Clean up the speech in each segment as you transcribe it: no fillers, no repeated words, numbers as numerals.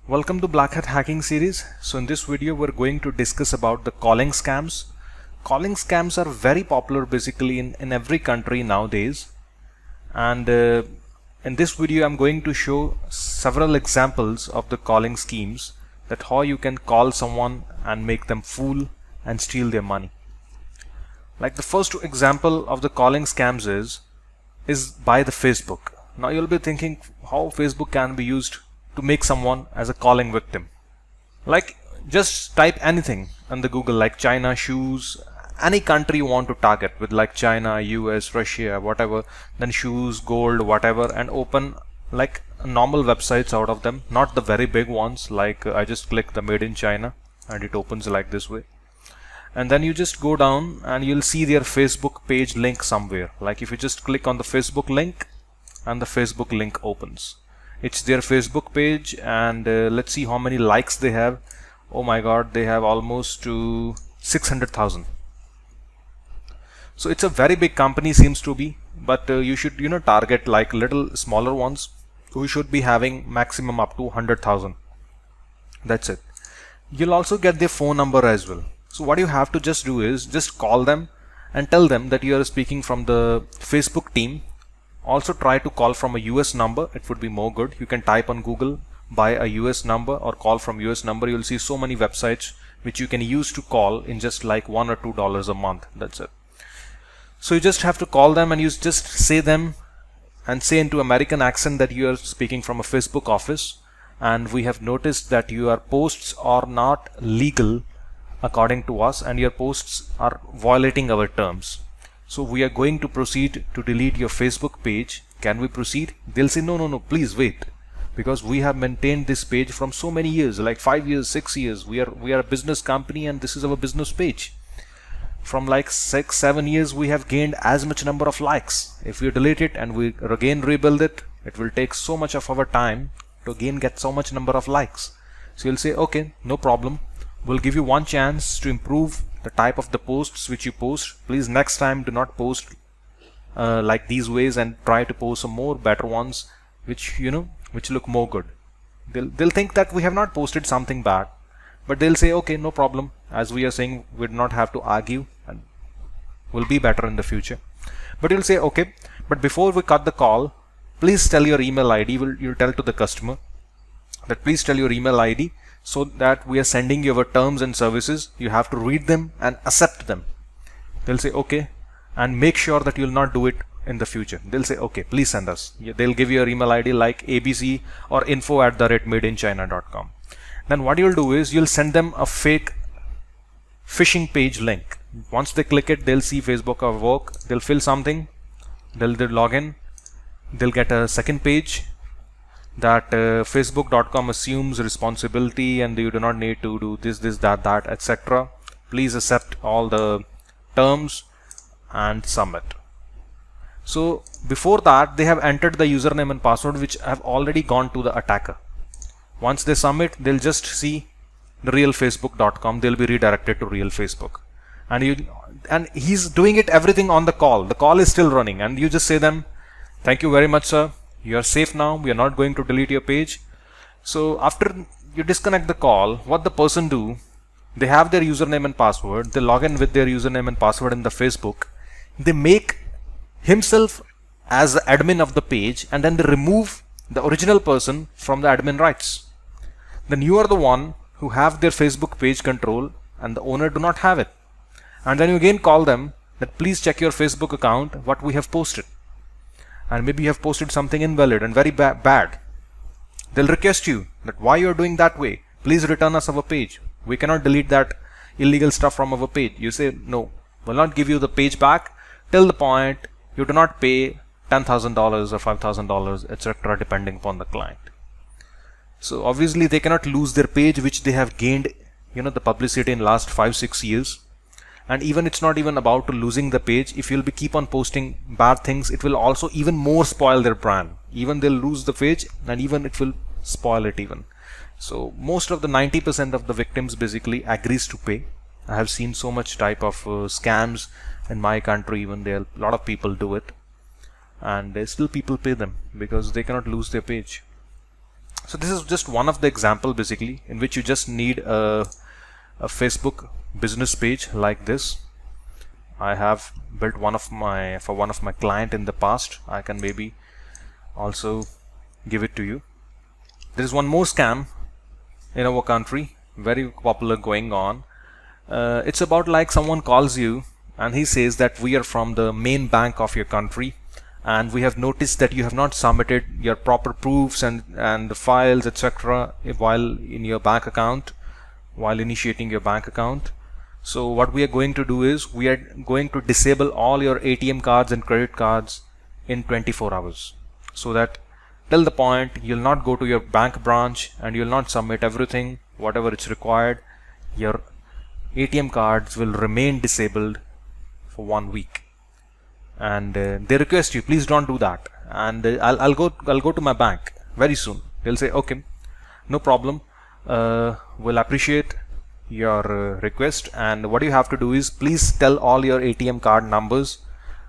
Welcome to Black Hat Hacking series. So in this video we're going to discuss about the calling scams. Calling scams are very popular basically in every country nowadays, and in this video I'm going to show several examples of the calling schemes, that how you can call someone and make them fool and steal their money. Like the first example of the calling scams is by the Facebook. Now you'll be thinking how Facebook can be used to make someone as a calling victim. Like just type anything on the Google, like China shoes, any country you want to target with, like China, US, Russia, whatever, then shoes, gold, whatever, and open like normal websites out of them, not the very big ones. Like I just click the made in China and it opens like this way, and then you just go down and you'll see their Facebook page link somewhere. Like if you just click on the Facebook link and the Facebook link opens, it's their Facebook page, and let's see how many likes they have. Oh my god, they have almost to 600,000. So it's a very big company, seems to be, but you should target like little smaller ones who should be having maximum up to 100,000. That's it. You'll also get their phone number as well. So what you have to just do is just call them and tell them that you are speaking from the Facebook team. Also try to call from a US number, it would be more good. You can type on Google, buy a US number or call from US number. You'll see so many websites which you can use to call in just like $1 or $2 a month. That's it. So you just have to call them and you just say them and say into American accent that you are speaking from a Facebook office, and we have noticed that your posts are not legal according to us and your posts are violating our terms. So we are going to proceed to delete your Facebook page. Can we proceed? They'll say no, please wait, because we have maintained this page from so many years, like 5 years, 6 years. We are a business company and this is our business page. From like 6-7 years we have gained as much number of likes. If we delete it and we again rebuild it, it will take so much of our time to again get so much number of likes. So you'll say okay, no problem, we'll give you one chance to improve the type of the posts which you post. Please next time do not post like these ways, and try to post some more better ones which which look more good. They'll think that we have not posted something bad, but they'll say okay, no problem, as we are saying we do not have to argue and will be better in the future. But you'll say okay, but before we cut the call, please tell your email ID. You'll tell to the customer that please tell your email ID, so that we are sending you our terms and services. You have to read them and accept them. They'll say okay, and make sure that you'll not do it in the future. They'll say okay, please send us. They'll give you your email ID like ABC or info@madeinchina.com. Then what you'll do is you'll send them a fake phishing page link. Once they click it, they'll see Facebook or work, they'll fill something, they'll log in, they'll get a second page that facebook.com assumes responsibility and you do not need to do this, that, etc. Please accept all the terms and submit. So before that they have entered the username and password which have already gone to the attacker. Once they submit, they'll just see the real facebook.com. They'll be redirected to real Facebook, and he's doing it everything on the call. The call is still running, and you just say them, thank you very much sir, you are safe now, we are not going to delete your page. So after you disconnect the call, what the person do, they have their username and password, they log in with their username and password in the Facebook, they make himself as the admin of the page, and then they remove the original person from the admin rights. Then you are the one who have their Facebook page control and the owner do not have it. And then you again call them that please check your Facebook account what we have posted, and maybe you have posted something invalid and very bad. They'll request you that why you are doing that way, please return us our page, we cannot delete that illegal stuff from our page. You say no, we'll not give you the page back till the point you do not pay $10,000 or $5,000, etc., depending upon the client. So obviously they cannot lose their page which they have gained the publicity in last 5-6 years. And even it's not even about to losing the page. If you'll be keep on posting bad things, it will also even more spoil their brand. Even they'll lose the page and even it will spoil it even. So most of the 90% of the victims basically agrees to pay. I have seen so much type of scams in my country. Even there a lot of people do it, and still people pay them because they cannot lose their page. So this is just one of the example basically in which you just need a Facebook business page like this. I have built for one of my client in the past. I can maybe also give it to you. There is one more scam in our country, very popular going on. It's about like someone calls you and he says that we are from the main bank of your country, and we have noticed that you have not submitted your proper proofs and the files, etc. while in your bank account, while initiating your bank account. So what we are going to do is we are going to disable all your ATM cards and credit cards in 24 hours, so that till the point you'll not go to your bank branch and you'll not submit everything whatever it's required. Your ATM cards will remain disabled for 1 week, and they request you, please don't do that, and I'll go to my bank very soon. They'll say, okay, no problem, we'll appreciate your request, and what you have to do is please tell all your ATM card numbers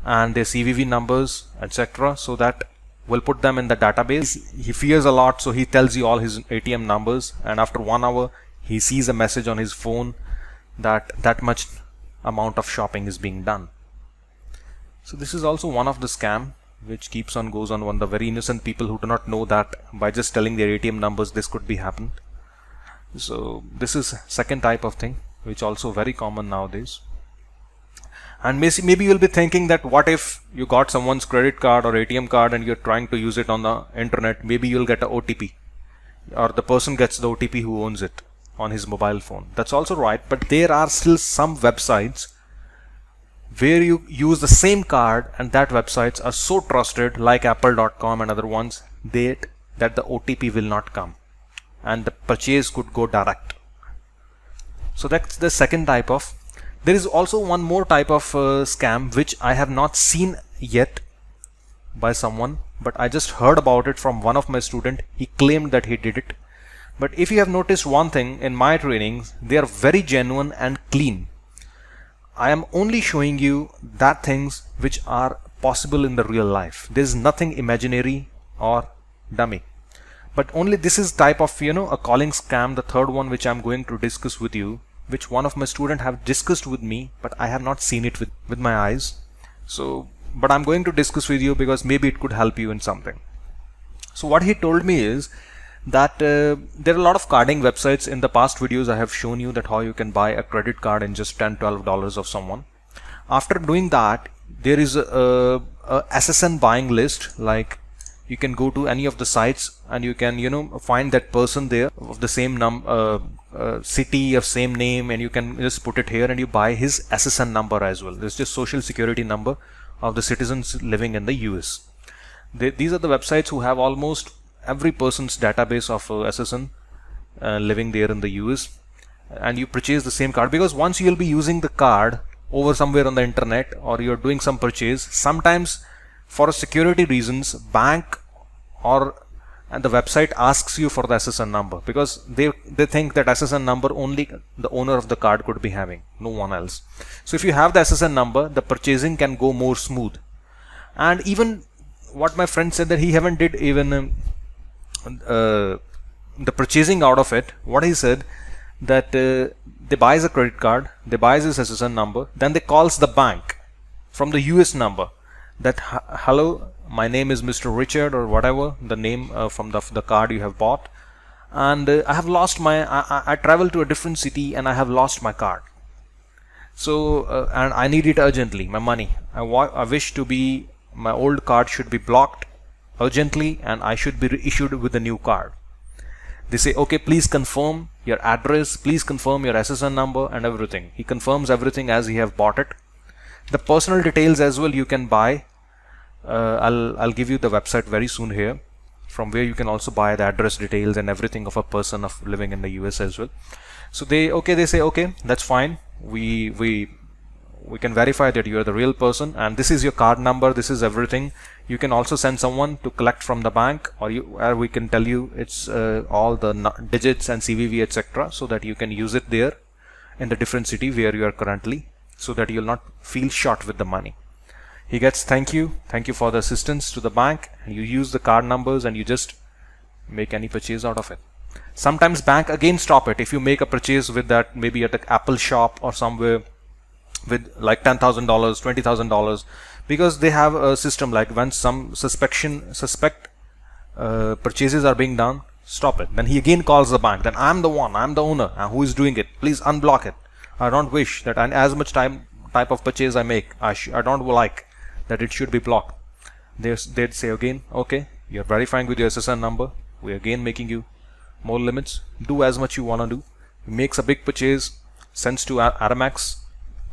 and their CVV numbers, etc., so that we'll put them in the database. He fears a lot, so he tells you all his ATM numbers, and after 1 hour he sees a message on his phone that much amount of shopping is being done. So this is also one of the scam which goes on the very innocent people who do not know that by just telling their ATM numbers this could be happened. So this is second type of thing which also very common nowadays. And maybe you'll be thinking that what if you got someone's credit card or ATM card and you're trying to use it on the internet, maybe you'll get a OTP, or the person gets the OTP who owns it on his mobile phone. That's also right, but there are still some websites where you use the same card, and that websites are so trusted, like apple.com and other ones, that the OTP will not come and the purchase could go direct. So that's the second type of. There is also one more type of scam which I have not seen yet by someone, but I just heard about it from one of my students. He claimed that he did it. But if you have noticed one thing in my trainings, they are very genuine and clean. I am only showing you that things which are possible in the real life. There is nothing imaginary or dummy. But only this is type of, a calling scam, the third one which I'm going to discuss with you, which one of my students have discussed with me, but I have not seen it with my eyes. So, but I'm going to discuss with you because maybe it could help you in something. So what he told me is that there are a lot of carding websites. In the past videos I have shown you that how you can buy a credit card in just $10-12 of someone. After doing that, there is a SSN buying list. Like, you can go to any of the sites and you can find that person there of the same city of same name, and you can just put it here and you buy his SSN number as well. It's just social security number of the citizens living in the US. These are the websites who have almost every person's database of SSN living there in the US, and you purchase the same card, because once you'll be using the card over somewhere on the internet or you're doing some purchase, sometimes for security reasons bank and the website asks you for the SSN number, because they think that SSN number only the owner of the card could be having, no one else. So if you have the SSN number, the purchasing can go more smooth. And even what my friend said, that he haven't did even the purchasing out of it. What he said, that they buys a credit card, they buys his SSN number, then they calls the bank from the US number that hello, my name is Mr. Richard or whatever the name from the card you have bought, and I have lost my I traveled to a different city and I have lost my card, so and I need it urgently, my money. I wish to be, my old card should be blocked urgently and I should be reissued with a new card. They say, okay, please confirm your address, please confirm your SSN number and everything. He confirms everything as he have bought it. The personal details as well you can buy. I'll give you the website very soon here, from where you can also buy the address details and everything of a person of living in the US as well. So they say, okay, that's fine. We can verify that you are the real person, and this is your card number, this is everything. You can also send someone to collect from the bank, or we can tell you it's all the digits and CVV, etc., so that you can use it there in the different city where you are currently, so that you'll not feel short with the money. He gets thank you for the assistance to the bank, and you use the card numbers and you just make any purchase out of it. Sometimes bank again stop it if you make a purchase with that, maybe at an Apple shop or somewhere with like $10,000, $20,000, because they have a system like when some suspect purchases are being done, stop it. Then he again calls the bank, then I'm the owner who is doing it, please unblock it. I don't wish that as much type of purchase I make, I don't like that it should be blocked. They'd say again, okay, you're verifying with your SSN number, we're again making you more limits, do as much you want to do. He makes a big purchase, sends to Aramex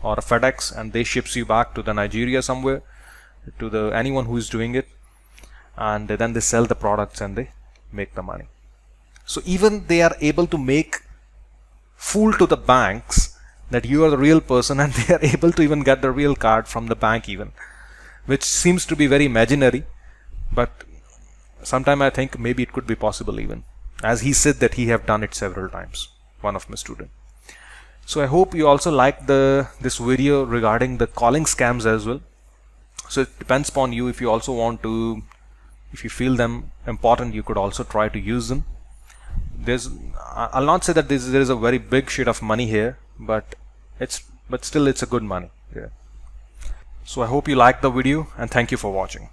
or a FedEx, and they ships you back to the Nigeria somewhere to the anyone who is doing it, and then they sell the products and they make the money. So even they are able to make fool to the banks that you are the real person, and they are able to even get the real card from the bank even, which seems to be very imaginary, but sometime I think maybe it could be possible even, as he said that he have done it several times, one of my students. So I hope you also like this video regarding the calling scams as well. So it depends upon you. If you also want to, if you feel them important, you could also try to use them. I'll not say that there is a very big shit of money here, but still it's a good money. Yeah. So I hope you liked the video, and thank you for watching.